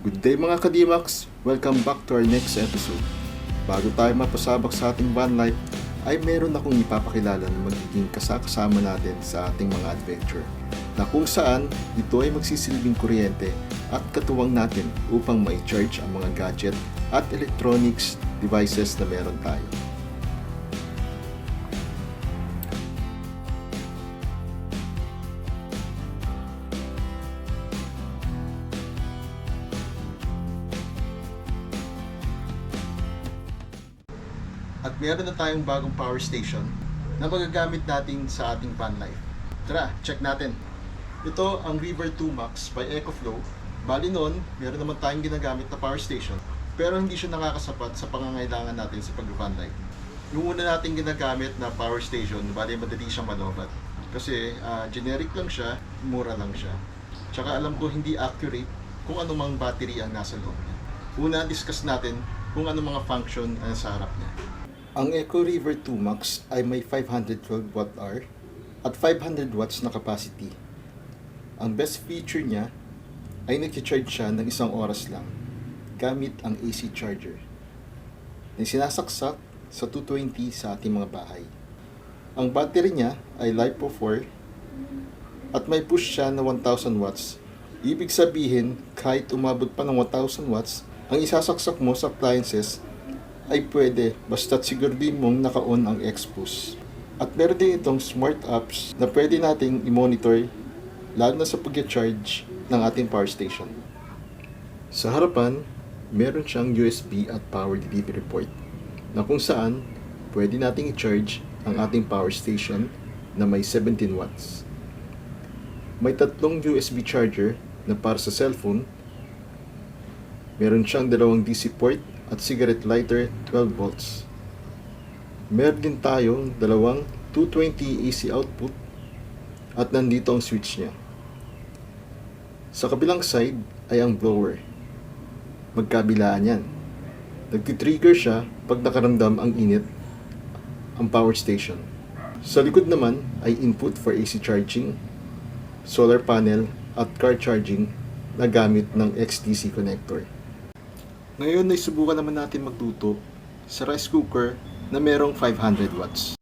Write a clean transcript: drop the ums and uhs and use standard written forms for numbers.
Good day mga Kadimax! Welcome back to our next episode. Bago tayo mapasabak sa ating van life, ay meron akong ipapakilala na magiging kasama natin sa ating mga adventure, na kung saan ito ay magsisilbing kuryente at katuwang natin upang ma-charge ang mga gadget at electronics devices na meron tayo. At meron na tayong bagong power station na magagamit natin sa ating van life. Tara, check natin. Ito ang River 2 Max by EcoFlow. Bali noon, meron naman tayong ginagamit na power station, pero hindi siya nakakasapat sa pangangailangan natin sa pag-van life. Yung una nating ginagamit na power station, bali madali siyang malobat. Kasi generic lang siya, mura lang siya. Tsaka alam ko hindi accurate kung anumang battery ang nasa loob niya. Una, discuss natin kung anong mga function ang sa harap niya. Ang Eco River 2 Max ay may 512 Wh at 500 watts na capacity. Ang best feature niya ay nag-charge siya ng 1 oras lang gamit ang AC charger na sinasaksak sa 220 sa ating mga bahay. Ang battery niya ay LiPo4 at may push siya na 1000 watts. Ibig sabihin, kahit umabot pa ng 1000 watts, ang isasaksak mo sa appliances ay pwede basta't siguraduhin mong naka-on ang Xboost. At meron din itong smart apps na pwede nating i-monitor lalo na sa pag-charge ng ating power station. Sa harapan, meron siyang USB at power delivery port na kung saan pwede nating i-charge ang ating power station na may 17 watts. May 3 USB charger na para sa cellphone. Meron siyang 2 DC port at cigarette lighter 12 volts. Meron din tayong 2 220 AC output at nandito ang switch niya. Sa kabilang side ay ang blower. Magkabilaan yan. Nagtitrigger siya pag nakaramdam ang init ang power station. Sa likod naman ay input for AC charging, solar panel at car charging na gamit ng XDC connector. Ngayon ay subukan naman natin magluto sa rice cooker na merong 500 watts.